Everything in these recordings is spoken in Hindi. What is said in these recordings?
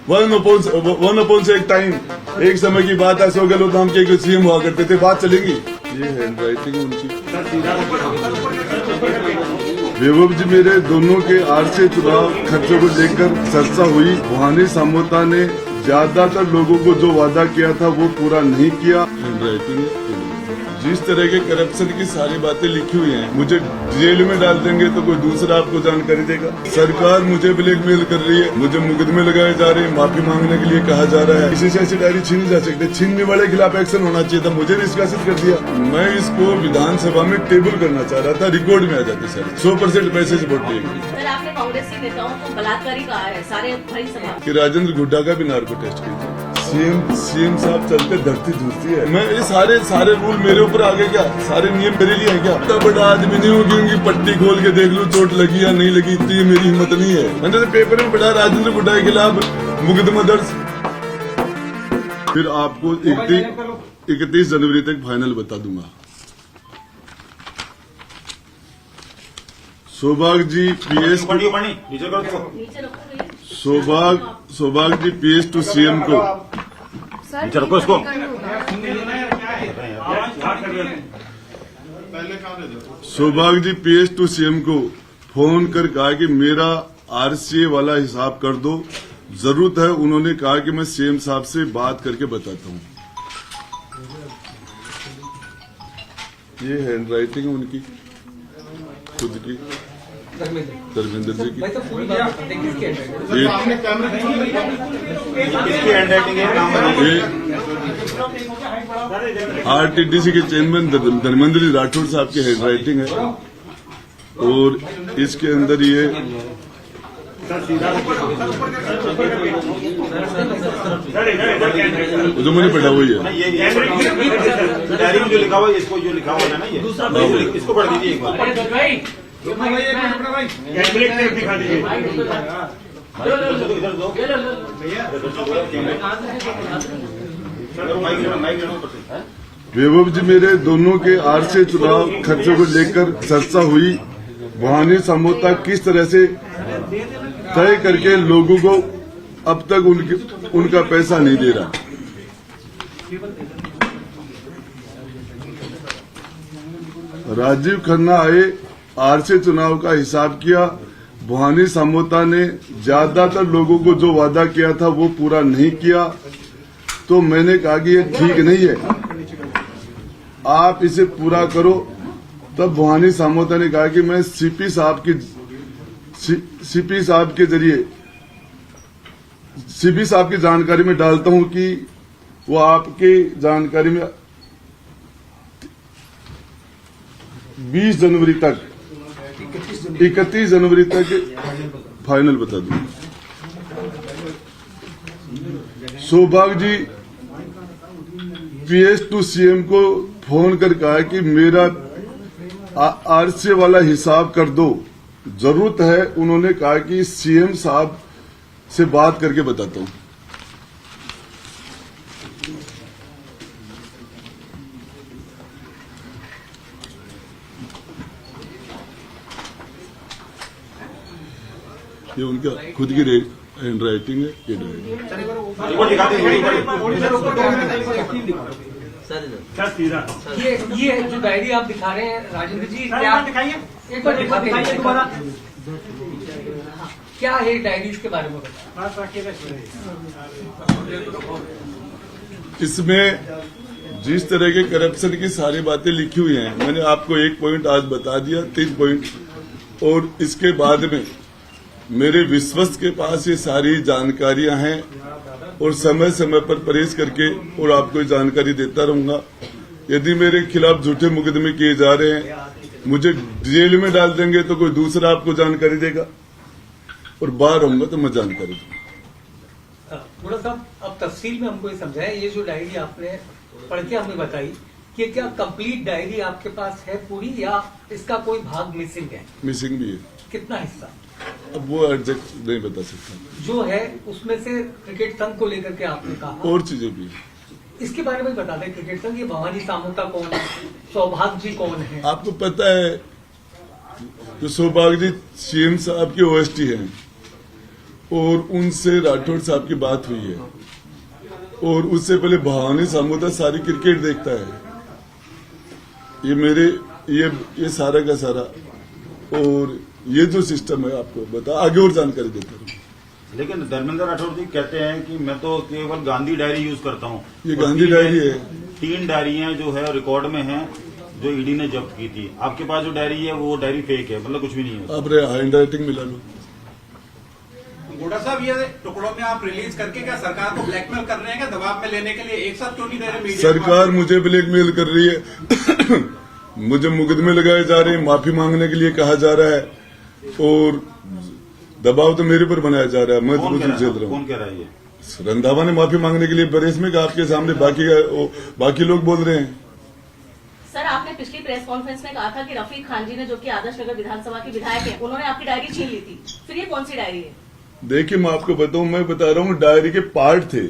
वन अपॉन से एक टाइम, एक समय की बात है, सो गहलोत नाम के सीएम हुआ करते थे, बात चलेंगी। ये हैंड राइटिंग उनकी। वैभव जी, मेरे दोनों के आरसी चुनाव खर्चों को लेकर चर्चा हुई। भवानी सामोता ने ज्यादातर लोगों को जो वादा किया था वो पूरा नहीं किया। Hand writing. जिस तरह के करप्शन की सारी बातें लिखी हुई हैं, मुझे जेल में डाल देंगे तो कोई दूसरा आपको जानकारी देगा। सरकार मुझे ब्लैकमेल कर रही है, मुझे मुकदमे लगाए जा रहे हैं, माफी मांगने के लिए कहा जा रहा है। किसी से ऐसी डायरी छीनी जा सकती है, छीनने वाले के खिलाफ एक्शन होना चाहिए था, मुझे निष्कासित कर दिया। मैं इसको विधानसभा में टेबल करना चाह रहा था, रिकॉर्ड में आ जाती सर। 100% पैसे से वोट देंगे। सर, आपने कांग्रेसी नेताओं को बलात्कारी कहा है, सारे भाई सभा कि राजेंद्र हुड्डा का भी नार्को टेस्ट कीजिए। सीएम साहब चलते धरती झूठती है। मैं ये सारे रूल मेरे ऊपर आ गए क्या? सारे नियम मेरे लिए है क्या? इतना बड़ा आदमी नहीं हूँ कि उनकी पट्टी खोल के देख लूं चोट लगी या नहीं लगी, इतनी मेरी हिम्मत नहीं है। मैंने तो पेपर में पढ़ा राजेंद्र हुड्डा के खिलाफ मुकदमा दर्ज। फिर आपको 31 जनवरी तक फाइनल बता दूंगा। सौभाग्य जी पीएस सौभाग्य जी पीएस टू सीएम को इसको सौभाग्य जी पीएस टू सीएम को फोन कर कहा कि मेरा आरसीए वाला हिसाब कर दो, जरूरत है। उन्होंने कहा कि मैं सीएम साहब से बात करके बताता हूं। ये हैंड राइटिंग है उनकी खुद की, धर्मेंद्र जी की। आरटीडीसी के चेयरमैन धर्मेंद्र जी राठौर साहब की हैंड राइटिंग है, और इसके अंदर ये जो मैंने पढ़ा हुई है, डायरी में जो लिखा हुआ है, इसको जो लिखा हुआ है ना, ये इसको पढ़ दीजिए एक बार। दिखा दीजिए। वैभव जी, मेरे दोनों के आरसी चुनाव खर्चों को लेकर चर्चा हुई। भवानी सामोता किस तरह से तय करके लोगों को अब तक उनका पैसा नहीं दे रहा। राजीव खन्ना आए, आरसी चुनाव का हिसाब किया। भवानी सामोता ने ज्यादातर लोगों को जो वादा किया था वो पूरा नहीं किया, तो मैंने कहा कि ये ठीक नहीं है, आप इसे पूरा करो। तब भवानी सामोता ने कहा कि मैं सीपी साहब के जरिए सीपी साहब की जानकारी में डालता हूं कि वो आपकी जानकारी में 31 जनवरी तक फाइनल बता दूं। सौभाग्य जी पीएस टू सीएम को फोन कर कहा कि मेरा आरसी वाला हिसाब कर दो, जरूरत है। उन्होंने कहा कि सीएम साहब से बात करके बताता हूं। ये उनका खुद की हैंड राइटिंग है। ये ये जो डायरी आप दिखा रहे हैं राजेंद्र जी, क्या दिखाइए एक बार दिखाइए दोबारा, क्या है डायरी, इसके बारे में इसमें जिस तरह के करप्शन की सारी बातें लिखी हुई हैं, मैंने आपको एक पॉइंट आज बता दिया, 3 पॉइंट, और इसके बाद में मेरे विश्वस्त के पास ये सारी जानकारियां हैं, और समय समय पर परहेज करके और आपको जानकारी देता रहूंगा। यदि मेरे खिलाफ झूठे मुकदमे किए जा रहे हैं, मुझे जेल में डाल देंगे तो कोई दूसरा आपको जानकारी देगा, और बाहर रहूंगा तो मैं जानकारी दूंगा। थोड़ा सा अब तफसील में हमको ये समझाएं, ये जो डायरी आपने पढ़ के हमें बताई, कि क्या कंप्लीट डायरी आपके पास है पूरी, या इसका कोई भाग मिसिंग है? मिसिंग भी है। कितना हिस्सा? अब वो एग्जैक्ट नहीं बता सकता। जो है उसमें से क्रिकेट संघ को लेकर के आपने कहा, और चीजें भी, इसके बारे में बता दें। क्रिकेट संघ, ये भवानी सामोता कौन है, सौभाग्य जी कौन है? आपको पता है कि सौभाग्य जी सीएम साहब के ओएसटी हैं, और उनसे राठौड़ साहब की बात हुई है, और उससे पहले भवानी सामोता सारी क्रिकेट देखता है। ये सारा का सारा, और ये जो सिस्टम है आपको बता, आगे और जानकारी देता हूँ। लेकिन धर्मेंद्र राठौड़ जी कहते हैं कि मैं तो केवल गांधी डायरी यूज करता हूँ। ये गांधी डायरी है। 3 डायरियां जो है रिकॉर्ड में हैं, जो ईडी ने जब्त की थी। आपके पास जो डायरी है वो डायरी फेक है, मतलब कुछ भी नहीं है। आप हैंड राइटिंग मिला लो। गोड़ा साहब, ये टुकड़ों में आप रिलीज करके क्या सरकार को ब्लैकमेल कर रहे हैं, क्या दबाव में लेने के लिए एक साथ क्यों नहीं दे रहे मीडिया? सरकार मुझे ब्लैकमेल कर रही है। मुझे मुकदमे लगाए जा रहे हैं, माफी मांगने के लिए कहा जा रहा है, और दबाव तो मेरे पर बनाया जा रहा है। मैं तो झेल रहा हूँ। कौन कह रहा है ये? रंधावा ने माफी मांगने के लिए बरेस में आपके सामने, बाकी लोग बोल रहे हैं। सर, आपने पिछली प्रेस कॉन्फ्रेंस में कहा था कि रफीक खान जी ने, जो कि आदर्श नगर विधानसभा के विधायक हैं, उन्होंने आपकी डायरी छीन ली थी। फिर ये कौन सी डायरी है? देखिए, मैं आपको बताऊं, मैं बता रहा हूँ, डायरी के पार्ट थे।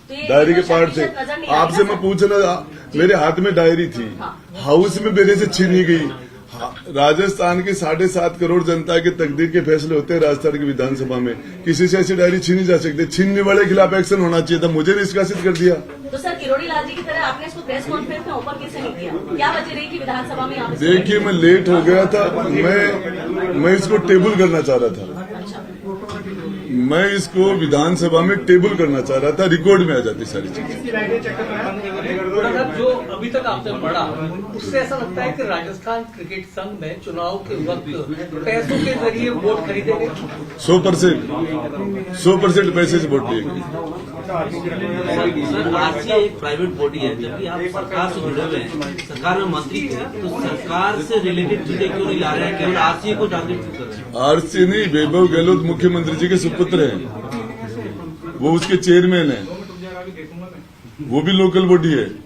तो डायरी के पार्ट थे। आपसे मैं पूछ रहा, मेरे हाथ में डायरी थी, हाउस में मेरे से छीनी गई। राजस्थान की 7.5 करोड़ जनता के तकदीर के फैसले होते हैं राजस्थान की विधानसभा में। किसी से ऐसी डायरी छीनी जा सकती है? छीनने वाले के खिलाफ एक्शन होना चाहिए था। मुझे निष्कासित कर दिया। तो सर, किरोड़ी लाल जी की तरह आपने इसको प्रेस कॉन्फ्रेंस में ओपन कैसे नहीं किया? क्या वजह रही कि विधानसभा में आप? देखिए, मैं लेट हो गया था। मैं इसको टेबल करना चाह रहा था। मैं इसको विधानसभा में टेबल करना चाह रहा था, रिकॉर्ड में आ जाती सारी चीजें। जो अभी तक आपने पढ़ा, उससे ऐसा लगता है कि राजस्थान क्रिकेट संघ में चुनाव के वक्त पैसों के जरिए वोट खरीदे गए। 100% पैसे से वोट दिए गए। सर, आरसीए एक प्राइवेट बॉडी है, जबकि आप सरकार से जुड़े हुए हैं, सरकार में मंत्री थे, तो सरकार से रिलेटेड चीजें क्यों नहीं ला रहे हैं, केवल आरसीए को टारगेट क्यों कर रहे हैं? आरसीए नहीं, वैभव गहलोत मुख्यमंत्री जी के सुपुत्र हैं, वो उसके चेयरमैन है, वो भी लोकल बॉडी है।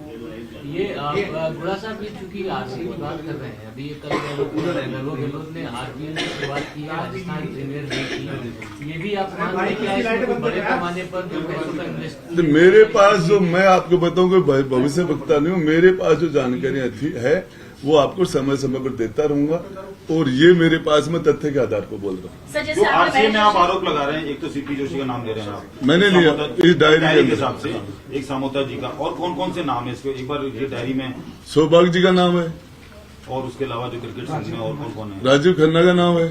ये गुड़ा साहब, ये चूंकि आरसीए की बात कर रहे हैं, अभी ये कल गहलोत ने आरपीएल की शुरुआत की है, राजस्थान प्रीमियर लीग की। ये भी आप मान रहे हैं कि इसमें बड़े पैमाने पर जो पैसों का इन्वेस्ट? मेरे पास जो, मैं आपको बताऊं कि भविष्य वक्ता नहीं हूं, मेरे पास जो जानकारियां है वो आपको समय समय पर देता रहूंगा, और ये मेरे पास में तथ्य के आधार पर बोल रहा हूँ। जो आरसीए में आप आरोप लगा रहे हैं, एक तो सीपी जोशी का नाम ले रहे हैं आप, मैंने लिया इस डायरी के हिसाब से, एक सामोता जी का, और कौन कौन से नाम है इसके? एक बार ये डायरी में सौभाग्य जी का नाम है, और उसके अलावा जो क्रिकेट संघ में और कौन कौन है? राजीव खन्ना का नाम है।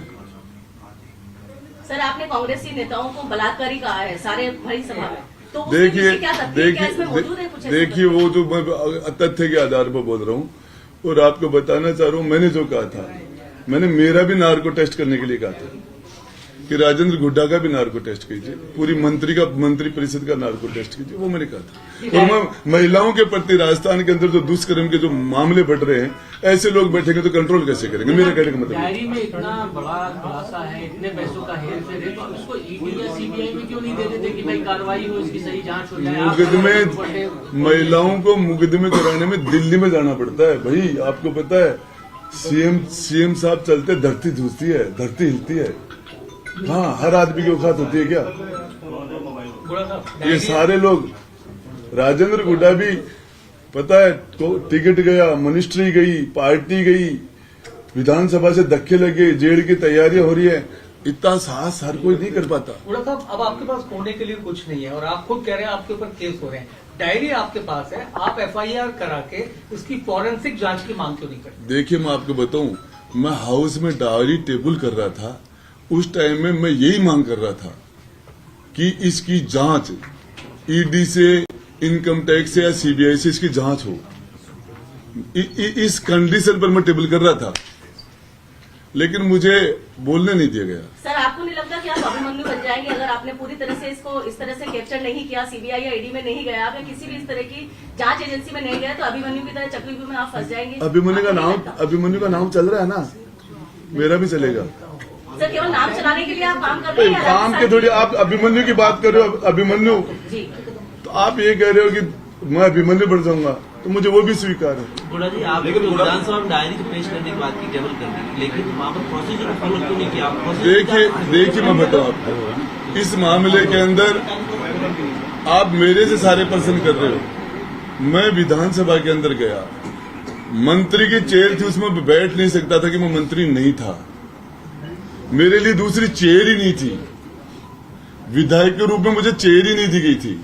सर, आपने कांग्रेसी नेताओं को बलात्कारी कहा है सारे भरी सभा में, तो उसमें देखिए क्या तथ्य, क्या इसमें मौजूद है कुछ? देखिए, वो जो मैं तथ्य के आधार पर बोल रहा हूँ, और आपको बताना चाह रहा हूँ, मैंने जो कहा था, मैंने मेरा भी नार्को टेस्ट करने के लिए कहा था कि राजेंद्र गुड्डा का भी नार्को टेस्ट कीजिए, पूरी मंत्री परिषद का नार्को टेस्ट कीजिए, वो मैंने कहा था। और मैं महिलाओं के प्रति राजस्थान के अंदर जो दुष्कर्म के जो मामले बढ़ रहे हैं, ऐसे लोग बैठेंगे तो कंट्रोल कैसे करेंगे? मेरा कहने का मतलब डायरी में इतना बड़ा खुलासा है, इतने पैसों का हेर फेर है, तो उसको ईडी या सीबीआई में क्यों नहीं दे देते कि भाई कार्रवाई हो, इसकी सही जांच हो जाए? मुकदमे, महिलाओं को मुकदमे कराने में दिल्ली में जाना पड़ता है भाई। आपको पता है, सीएम साहब चलते धरती धूसती है, धरती हिलती है। हाँ, हर आदमी की औकात होती है क्या? ये सारे लोग, राजेंद्र गुड्डा भी पता है, टिकट गया, मिनिस्ट्री गई, पार्टी गई, विधानसभा से धक्के लगे, जेल की तैयारियां हो रही है। इतना साहस हर कोई नहीं कर पाता। गुड़ा साहब, अब आपके पास खोने के लिए कुछ नहीं है, और आप खुद कह रहे हैं आपके ऊपर केस हो रहे हैं, डायरी आपके पास है, आप एफआईआर करा के इसकी फॉरेंसिक जांच की मांग क्यों नहीं करते? देखिए, मैं आपको बताऊं, मैं हाउस में डायरी टेबल कर रहा था, उस टाइम में मैं यही मांग कर रहा था कि इसकी जांच ईडी से, इनकम टैक्स से या सीबीआई से इसकी जांच हो। इस कंडीशन पर मैं टेबल कर रहा था, लेकिन मुझे बोलने नहीं दिया गया। सर, आपको नहीं लगता कि आप अभिमन्यु बन जाएंगे अगर आपने पूरी तरह से इसको इस तरह से कैप्चर नहीं किया, सीबीआई या ईडी में नहीं गया, या किसी भी इस तरह की जांच एजेंसी में नहीं गया, तो अभिमन्यु की तरह चक्रव्यूह में आप फंस जाएंगे? अभिमन्यु का नाम चल रहा है ना, मेरा भी चलेगा। सर, केवल नाम चलाने के लिए आप काम कर रहे हैं? काम के थोड़ी, आप अभिमन्यु की बात कर रहे हो, अभिमन्यु जी, तो आप ये कह रहे हो कि मैं अभिमन्यु बढ़ जाऊंगा, तो मुझे वो भी स्वीकार है। गुड़ा जी, आपने विधानसभा में डायरी पेश करने की बात की, टेबल करने की, लेकिन वहाँ पर प्रोसीजर फॉलो क्यों नहीं किया? देखिए, मैं बताऊं आपको, इस मामले के अंदर आप मेरे से सारे प्रश्न कर रहे हो। मैं विधानसभा के अंदर गया, मंत्री की चेयर थी, उसमें बैठ नहीं सकता था कि मैं मंत्री नहीं था, मेरे लिए दूसरी चेयर ही नहीं थी। विधायक के रूप में मुझे चेयर ही नहीं दी गई थी।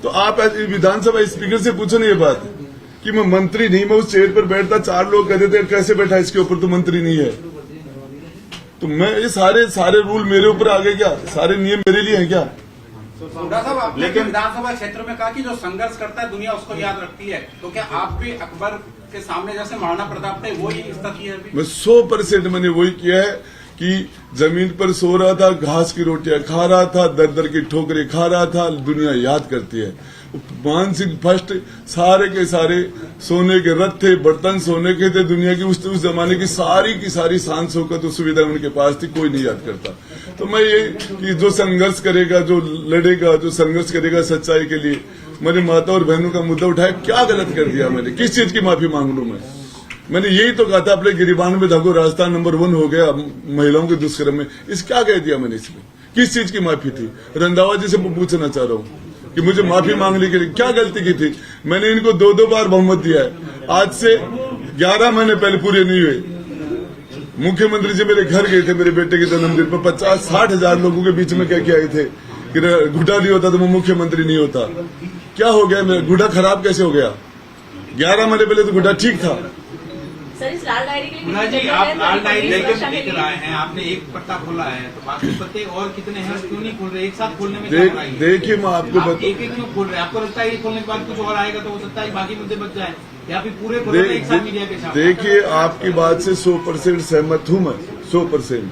तो आप विधानसभा स्पीकर से पूछो ना ये बात कि मैं मंत्री नहीं, मैं उस चेयर पर बैठता, 4 लोग कहते थे कैसे बैठा इसके ऊपर, तो मंत्री नहीं है। तो मैं ये सारे रूल मेरे ऊपर आ गए क्या? सारे नियम मेरे लिए हैं क्या? हुड्डा साहब, आपने विधानसभा क्षेत्र में कहा कि जो संघर्ष करता है दुनिया उसको याद रखती है, तो क्या आप भी अकबर के सामने जैसे महाराणा प्रताप थे वही स्थिति है अभी? मैं 100% मैंने वही किया है कि जमीन पर सो रहा था, घास की रोटियां खा रहा था, दर दर की ठोकरें खा रहा था। दुनिया याद करती है। मान सिंह फर्स्ट सारे के सारे सोने के रथ थे, बर्तन सोने के थे। दुनिया की उस जमाने की सारी शान शौकत तो सुविधा उनके पास थी, कोई नहीं याद करता। तो मैं ये कि जो संघर्ष करेगा, जो लड़ेगा, जो संघर्ष करेगा सच्चाई के लिए, मेरी माता और बहनों का मुद्दा उठाया, क्या गलत कर दिया मैंने? किस चीज की माफी मांग लूं मैं? मैंने यही तो कहा था अपने गिरिबान में देखो राजस्थान नंबर 1 हो गया महिलाओं के दुष्कर्म में। इस क्या कह दिया मैंने इसमें? किस चीज की माफी थी? रंधावा जी से पूछना चाह रहा हूं कि मुझे माफी मांगने के लिए क्या गलती की थी? मैंने इनको 2-2 बार बहुमत दिया है। आज से 11 महीने पहले पूरे नहीं हुए मुख्यमंत्री जी मेरे घर गए थे मेरे बेटे के जन्मदिन पर। 50-60 हजार लोगों के बीच में क्या किया आए थे कि घुटा नहीं होता तो मैं मुख्यमंत्री नहीं होता। क्या हो गया? मेरा घुटा खराब कैसे हो गया? 11 महीने पहले तो घुटा ठीक था। सर, इस लाल डायरी के लिए मुन्ना जी, आप लाल डायरी लेकर देख रहे हैं, आपने एक पत्ता खोला है, तो बाकी पत्ते और कितने हैं क्यों नहीं खोल रहे? एक साथ खोलने में देखिए मैं आपको आप एक क्यों खोल रहे हैं? आपको लगता है ये खोलने के बाद कुछ और आएगा तो हो सकता है बाकी मुद्दे बच जाए, या फिर पूरे खोल रहे एक साथ मीडिया के सामने? देखिए आपकी बात से 100% सहमत हूं मैं, 100%।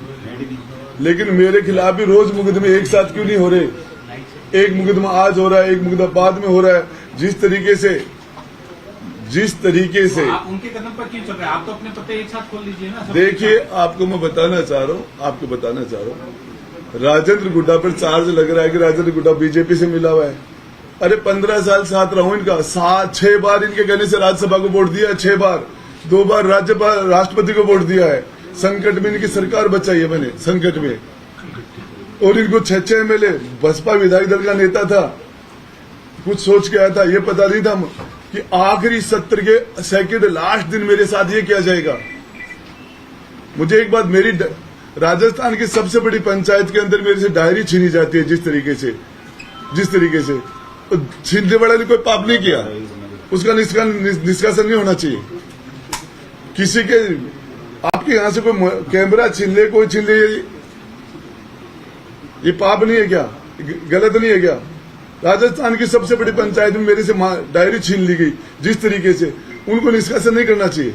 लेकिन मेरे खिलाफ भी रोज मुकदमे एक साथ क्यों नहीं हो रहे? एक मुकदमा आज हो रहा है, एक मुकदमा बाद में हो रहा है। जिस तरीके से आप उनके कदम पर क्यों चल रहे हैं? आप तो अपने पत्ते एक साथ खोल लीजिए ना। देखिए आपको मैं बताना चाह रहा हूं, राजेंद्र गुड्डा पर चार्ज लग रहा है कि राजेंद्र गुड्डा बीजेपी से मिला हुआ है। अरे 15 साल साथ रहा हूं इनका, 6 बार इनके कहने से राज्यसभा को वोट दिया है, 6 बार, 2 बार राष्ट्रपति को वोट दिया है। संकट में इनकी सरकार बचाई है मैंने, संकट में। और इनको 6 MLA, बसपा विधायक दल का नेता था, कुछ सोच के आया था, ये पता नहीं था कि आखिरी सत्र के सेकंड लास्ट दिन मेरे साथ ये किया जाएगा। मुझे एक बात, मेरी राजस्थान की सबसे बड़ी पंचायत के अंदर मेरे से डायरी छीनी जाती है जिस तरीके से तो छीनने वाले ने कोई पाप नहीं किया, उसका निष्कासन नहीं होना चाहिए। किसी के आपके यहां से कोई कैमरा छीन ले, कोई छीन ले, ये पाप नहीं है क्या? गलत नहीं है क्या? राजस्थान की सबसे बड़ी पंचायत में मेरे से डायरी छीन ली गई जिस तरीके से, उनको निष्कासन नहीं करना चाहिए?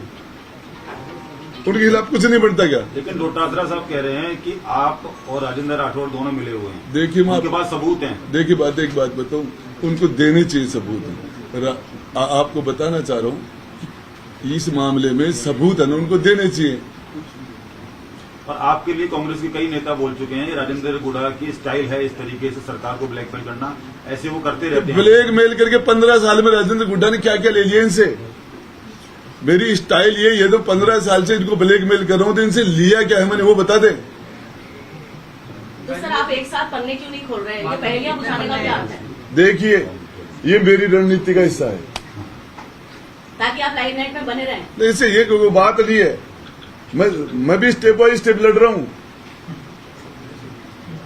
उनके खिलाफ कुछ नहीं बनता क्या? लेकिन डोटासरा साहब कह रहे हैं कि आप और राजेंद्र राठौड़ दोनों मिले हुए हैं। देखिए मैं उनके पास सबूत हैं। देखिए एक बात बताऊं, उनको देने चाहिए सबूत। आपको बताना चाह रहा हूं इस मामले में सबूत है ना, उनको देने चाहिए। और आपके लिए कांग्रेस के कई नेता बोल चुके हैं, राजेंद्र गुड़ा की स्टाइल है इस तरीके से सरकार को ब्लैकमेल करना, ऐसे वो करते रहते हैं। ब्लैकमेल करके 15 साल में राजेंद्र गुड्डा ने क्या क्या ले लिया इनसे? मेरी स्टाइल ये तो 15 साल से इनको ब्लैकमेल कर रहा हूं, तो इनसे लिया क्या है मैंने, वो बता दें। तो सर, आप एक साथ पन्ने क्यों नहीं खोल रहे हैं? ये पहेलियां बुझाने का क्या अर्थ है? देखिए ये मेरी रणनीति का हिस्सा है, ताकि आप लाइमलाइट में बने रहें। तो इससे ये कोई बात नहीं है। मैं भी स्टेप बाय स्टेप लड़ रहा हूं।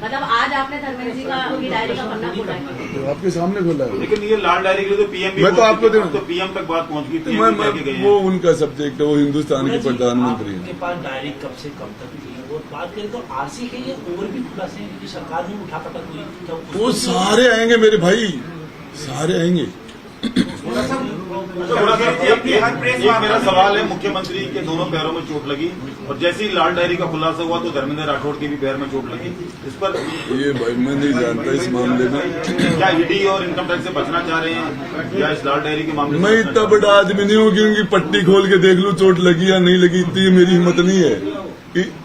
मतलब आज आपने धर्मेंद्र जी का उनकी डायरी का पन्ना खोला है? तो आपके सामने खोला है। लेकिन ये लाल डायरी के लिए तो पीएम मैं तो आपको तो पीएम तक बात पहुंच गई। वो उनका सब्जेक्ट है, वो हिंदुस्तान के प्रधानमंत्री हैं। आपके पास डायरी कब से कब तक थी? और बात करें तो आरसी के लिए और भी खुलासे हैं कि सरकार में उठापटक हुई, वो सारे आएंगे मेरे भाई, सारे आएंगे। एक मेरा सवाल है, मुख्यमंत्री के दोनों पैरों में चोट लगी और जैसे ही लाल डायरी का खुलासा हुआ तो धर्मेंद्र राठौड़ के भी पैर में चोट लगी। इस पर ये भाई मैं नहीं जानता इस मामले में। क्या ईडी और इनकम टैक्स से बचना चाह रहे हैं या इस लाल डायरी के मामले में? मैं इतना बड़ा आदमी नहीं हूँ कि उनकी पट्टी खोल के देख लूं चोट लगी या नहीं लगी, इतनी मेरी हिम्मत नहीं है।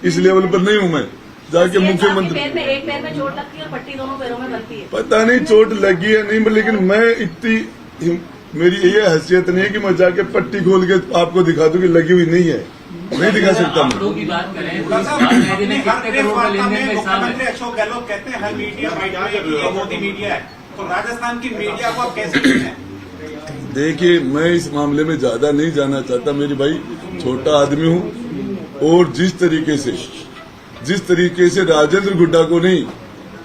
इस लेवल पर नहीं हूँ मैं जाके मुख्यमंत्री। एक पैर में चोट लगती है और पट्टी दोनों पैरों में बनती है। पता नहीं चोट लगी है नहीं, लेकिन मैं इतनी, मेरी ये हैसियत नहीं है कि मैं जाके पट्टी खोल के आपको दिखा दूं कि लगी हुई नहीं है, नहीं दिखा सकता मैं। मुख्यमंत्री अशोक गहलोत कहते हैं हर मीडिया मोदी मीडिया है, तो राजस्थान की मीडिया को आप कैसे देखते हैं? देखिए मैं इस मामले में ज्यादा नहीं जाना चाहता मेरी भाई, छोटा आदमी हूँ। और जिस तरीके से राजेंद्र गुड्डा को नहीं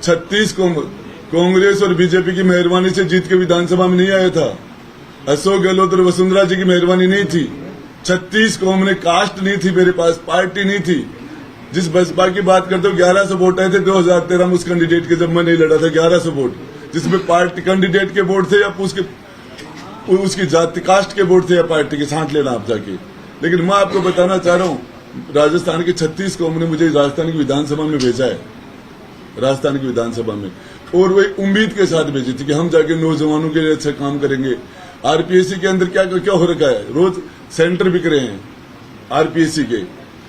36 कांग्रेस और बीजेपी की मेहरबानी से जीत के विधानसभा में नहीं आया था। अशोक गहलोत और वसुंधरा जी की मेहरबानी नहीं थी। 36 कौम ने कास्ट नहीं थी, मेरे पास पार्टी नहीं थी। जिस बसपा की बात करते हो 1100 वोट आए थे 2013 में उस कैंडिडेट के, जब मैं नहीं लड़ा था 1100 वोट, जिसमें पार्टी कैंडिडेट के वोट थे या उसकी जाति कास्ट के वोट थे या पार्टी के, छांट लेना आप जाके। लेकिन मैं आपको बताना चाह रहा हूँ राजस्थान की 36 कौम ने मुझे राजस्थान की विधानसभा में भेजा है, राजस्थान की विधानसभा में, और वो एक उम्मीद के साथ भेजी थी कि हम जाके नौजवानों के लिए अच्छा काम करेंगे। आरपीएससी के अंदर क्या क्या हो रखा है, रोज सेंटर बिक रहे हैं, आरपीएससी के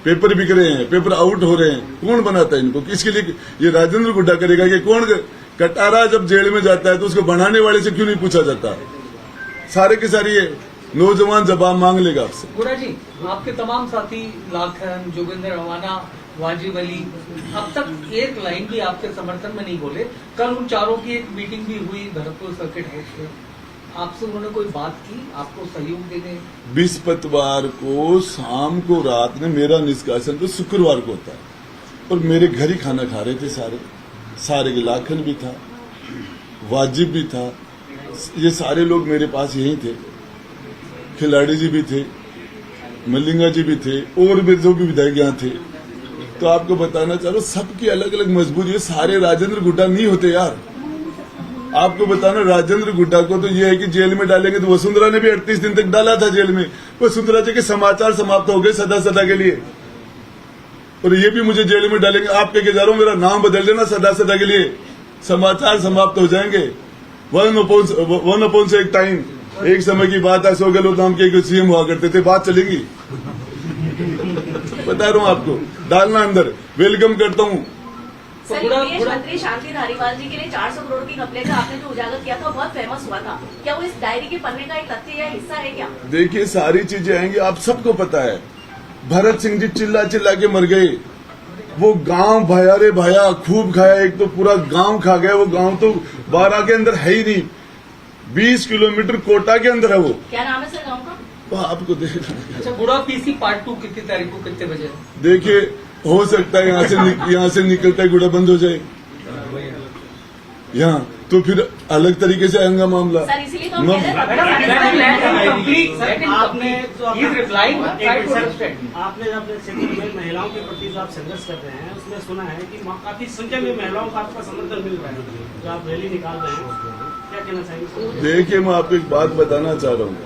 पेपर बिक रहे हैं, पेपर आउट हो रहे हैं। कौन बनाता है इनको, किसके लिए? ये राजेंद्र गुड्डा करेगा कि कौन? कटारा जब जेल में जाता है तो उसको बनाने वाले से क्यों नहीं पूछा जाता? सारे के सारे ये नौजवान जवाब मांग लेगा आपसे। गुड़ा जी, आपके तमाम साथी लाखन, जोगिंदर रवाना, वाजिब अली, अब तक एक लाइन भी आपके समर्थन में नहीं बोले। कल उन चारों की एक मीटिंग भी हुई भरतपुर सर्किट हाउस में, आपसे उन्होंने कोई बात की आपको सहयोग देने? बृहस्पतिवार को शाम को रात में मेरा निष्कासन तो शुक्रवार को होता है, और मेरे घर ही खाना खा रहे थे सारे के लाखन भी था, वाजिब भी था, ये सारे लोग मेरे पास यही थे, खिलाड़ी जी भी थे, मल्लिंगा जी भी थे, और भी जो भी विधायक यहाँ थे। तो आपको बताना चाह रहा हूँ सबकी अलग अलग मजबूरी है। सारे राजेंद्र गुड्डा नहीं होते यार। आपको बताना राजेंद्र गुड्डा को तो ये है कि जेल में डालेंगे, तो वसुंधरा ने भी 38 दिन तक डाला था जेल में। वसुंधरा जी के समाचार समाप्त हो गए सदा के लिए, और ये भी मुझे जेल में डालेंगे। आप कह के जा रहा हूं मेरा नाम बदल देना सदा के लिए, समाचार समाप्त हो जाएंगे। वन अपॉन से एक टाइम, एक समय की बात है, अशोक गहलोत नाम के सीएम हुआ करते थे, बात चलेगी। बता रहा हूं आपको, डालना अंदर, वेलकम करता हूं। सर, विदेश मंत्री शांति धारीवाल जी के लिए 400 करोड़ की घपले का आपने जो उजागर किया था बहुत फेमस हुआ था, क्या वो इस डायरी के पन्ने का एक तथ्य या हिस्सा है क्या? देखिए सारी चीजें आएंगी, आप सबको पता है। भरत सिंह जी चिल्ला के मर गए, वो गांव भया रे भया, खूब खाया, एक तो पूरा गांव खा गया। वो गांव तो 12 के अंदर है ही नहीं, 20 किलोमीटर कोटा के अंदर है वो। क्या नाम है सर गाँव का? वो आपको देखना। अच्छा, गुड़ा पीसी पार्ट 2 कितनी तारीख को कितने बजे? देखिए हो सकता है यहाँ से निकलता है गुड़ा बंद हो जाए यहाँ, तो फिर अलग तरीके से आएगा मामला। सर इसीलिए तो हम कह रहे हैं आपने आपने अपने क्षेत्र में महिलाओं के प्रति जो आप संघर्ष कर रहे हैं उसमें सुना है कि काफी संख्या में महिलाओं का आपका समर्थन मिल रहा है, जो आप रैली निकाल रहे हैं, क्या कहना चाहिए? देखिए मैं आपको एक बात बताना चाह रहा हूँ,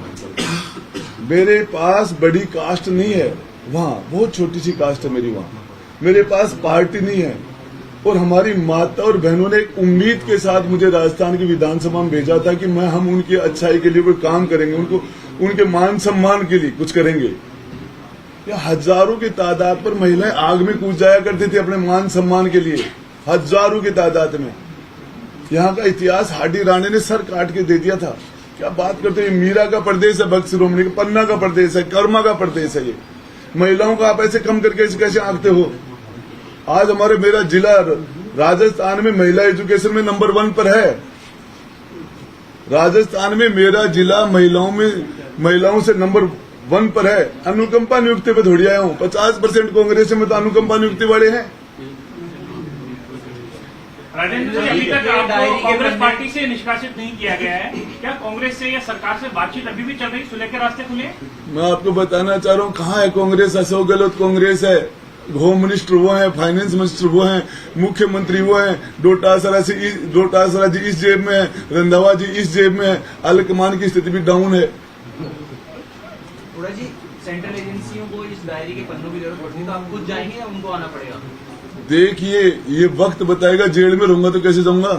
मेरे पास बड़ी कास्ट नहीं है, वहाँ बहुत छोटी सी कास्ट है मेरी, वहाँ मेरे पास पार्टी नहीं है। और हमारी माता और बहनों ने एक उम्मीद के साथ मुझे राजस्थान की विधानसभा में भेजा था कि हम उनकी अच्छाई के लिए कोई काम करेंगे, उनके मान सम्मान के लिए कुछ करेंगे। या हजारों की तादाद पर महिलाएं आग में कूद जाया करती थी अपने मान सम्मान के लिए, हजारों की तादाद में। यहाँ का इतिहास हाडी राणे ने सर काट के दे दिया था। क्या बात करते हैं, मीरा का प्रदेश है, भक्त शिरोमणि का, पन्ना का प्रदेश है, कर्मा का प्रदेश है। ये महिलाओं को आप ऐसे कम करके कैसे आंकते हो? आज मेरा जिला राजस्थान में महिला एजुकेशन में नंबर 1 पर है। राजस्थान में मेरा जिला महिलाओं से नंबर 1 पर है। अनुकंपा नियुक्ति पे थोड़ी आया हूँ, 50% कांग्रेस में तो अनुकंपा नियुक्ति वाले हैं। राजेंद्र जी, अभी तक आपको कांग्रेस पार्टी से निष्कासित नहीं किया गया है, क्या कांग्रेस से या सरकार से बातचीत अभी भी चल रही, सुलह के रास्ते खुले? मैं आपको बताना चाह रहा हूँ, कहाँ है कांग्रेस? अशोक गहलोत कांग्रेस है, होम मिनिस्टर वो है, फाइनेंस मिनिस्टर वो है, मुख्यमंत्री वो है, डोटासरा जी इस जेब में है, रंधावा जी इस जेब में है, आलकमान की स्थिति भी डाउन है। थोड़ा जी, सेंट्रल एजेंसियों को इस डायरी के पन्नों की जरूरत पड़ती है तो आप खुद जाएंगे या उनको आना पड़ेगा? देखिए ये वक्त बताएगा, जेल में रहूंगा तो कैसे जाऊंगा?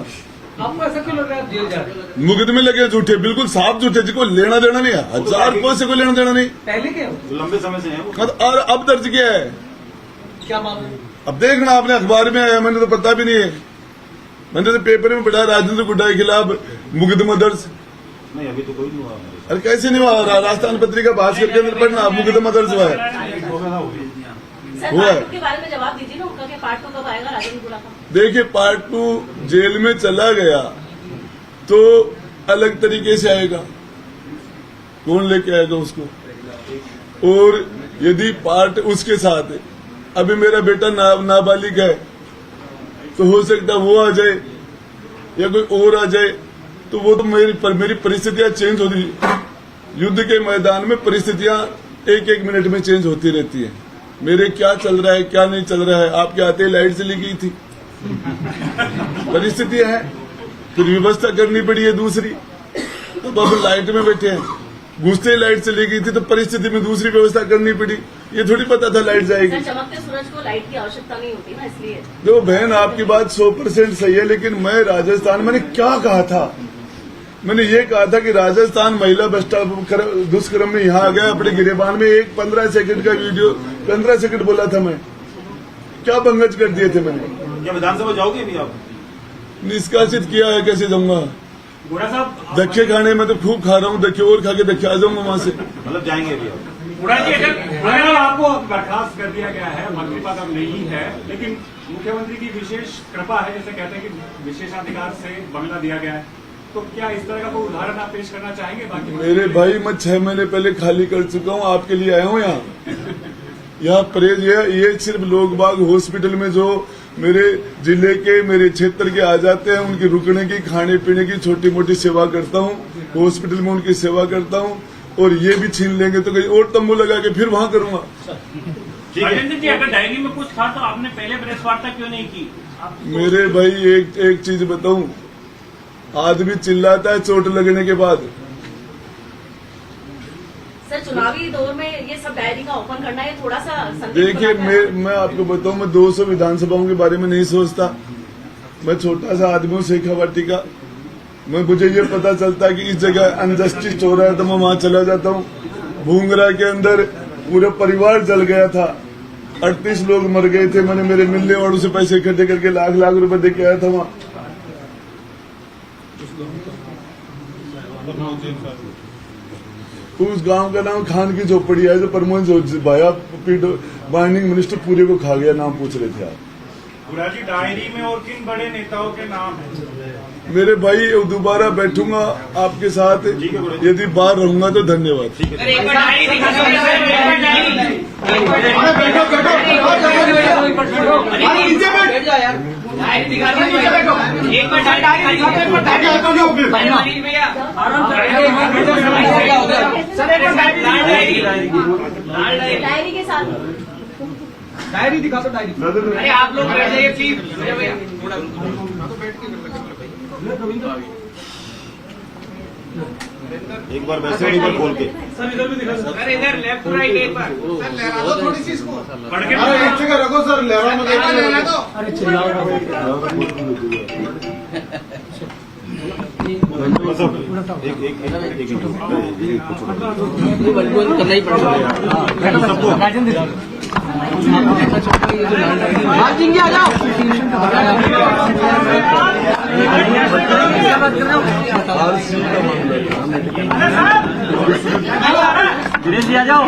आपको ऐसा क्यों लग रहा है आप जेल जा रहे हैं? मुकदमे लगे झूठे, बिल्कुल साफ झूठे, जिसको लेना देना नहीं है, 1000 कोई से कोई लेना देना नहीं। पहले क्या लंबे समय से है वो। और अब दर्ज किया है। क्या मामला? अब देखना, आपने अखबार में आया, मैंने तो पता भी नहीं है, मैंने तो पेपर में पढ़ा राजेंद्र गुड्डा के खिलाफ मुकदमा दर्ज। नहीं अभी तो कोई नहीं हुआ। अरे कैसे नहीं हुआ? राजस्थान पत्रिका भास्कर के अंदर पढ़ना, मुकदमा दर्ज हुआ है। सर पार्ट 2 के बारे में जवाब दीजिए ना उनका, कि पार्ट 2 कब आएगा राजेंद्र गुड़ा का? देखिए पार्ट 2 जेल में चला गया तो अलग तरीके से आएगा, कौन लेके आएगा उसको? और यदि पार्ट उसके साथ है, अभी मेरा बेटा नाबालिग है, तो हो सकता है वो आ जाए या कोई और आ जाए, तो वो तो मेरी परिस्थितियां चेंज होती। युद्ध के मैदान में परिस्थितियां एक एक मिनट में चेंज होती रहती है। मेरे क्या चल रहा है क्या नहीं चल रहा है, आपके आते ही लाइट चली गई थी, परिस्थितियां हैं, फिर व्यवस्था करनी पड़ी है दूसरी। अब लाइट में बैठे हैं, घुसते ही लाइट चली गई थी तो परिस्थिति में दूसरी व्यवस्था करनी पड़ी। ये थोड़ी पता था लाइट जाएगी। सर, चमकते सूरज को लाइट की आवश्यकता नहीं होती ना, इसलिए। देखो बहन, आपकी बात 100% सही है, लेकिन मैं राजस्थान, मैंने क्या कहा था? मैंने ये कहा था कि राजस्थान महिला दुष्कर्म में यहाँ आ गया अपने गिरेबान में। एक 15 सेकंड का वीडियो, 15 सेकंड बोला था मैं, क्या भंगज कर दिए थे मैंने। क्या विधानसभा जाओगे अभी आप? निष्कासित किया है, कैसे जाऊंगा? गुड़ा साहब, धक्के खाने में तो खूब खा रहा हूँ, धक्के और खा के धक्के आ जाऊंगा वहां से। मतलब जाएंगे अभी आप? गुड़ा जी, अगर आपको बर्खास्त कर दिया गया है, मंत्री पद अब नहीं है, लेकिन मुख्यमंत्री की विशेष कृपा है, जैसे कहते हैं कि विशेषाधिकार से बंगला दिया गया है, तो क्या इस तरह का कोई उदाहरण आप पेश करना चाहेंगे? बाकी मेरे भाई, मैं 6 महीने पहले खाली कर चुका हूँ, आपके लिए आया हूँ यहाँ परहेज ये सिर्फ लोग बाग हॉस्पिटल में जो मेरे जिले के, मेरे क्षेत्र के आ जाते हैं, उनकी रुकने की, खाने पीने की छोटी मोटी सेवा करता हूँ। हॉस्पिटल में उनकी सेवा करता हूँ, और ये भी छीन लेंगे तो कहीं और तंबू लगा के फिर वहां करूंगा। राजेंद्र जी, अगर डायरी में कुछ था तो आपने पहले प्रेस वार्ता क्यों नहीं की? मेरे भाई एक चीज बताऊं, आदमी चिल्लाता है चोट लगने के बाद। सर, चुनावी दौर में ये सब डायरी का ओपन करना, ये थोड़ा सा देखिए, मैं आपको बताऊं, मैं 200 विधानसभाओं के बारे में नहीं सोचता। मैं छोटा सा आदमी हूँ, शेखावाटी का। मुझे ये पता चलता है कि इस जगह अनजस्टिस हो रहा है तो मैं वहां चला जाता हूँ। भूंगरा के अंदर पूरा परिवार जल गया था, 38 लोग मर गए थे। मैंने मेरे मिलने वालों से पैसे इकट्ठे करके लाख लाख रुपए दे के आया था वहां। उस गांव का नाम खान की झोपड़ी है, जो प्रमोद भाया माइनिंग मिनिस्टर पूरे को खा गया। नाम पूछ रहे थे आप? गुड़ा जी, डायरी में और किन बड़े नेताओं के नाम हैं? मेरे भाई, दोबारा बैठूंगा आपके साथ, यदि बाहर रहूंगा तो। धन्यवाद। डायरी के साथ डायरी दिखा दो, डायरी। अरे आप लोग बैठ जाइए प्लीज। एक बार वैसे एक बार खोल के। सर इधर भी दिखा। सर इधर लेफ्ट राइट एक बार। सर लहरा दो थोड़ी सी इसको। पढ़ के एक जगह रखो सर, लहरा मत। लहरा दो। अरे चिल्लाओ। करना ही पड़ेगा। आ जाओ। दिनेश जी आ जाओ।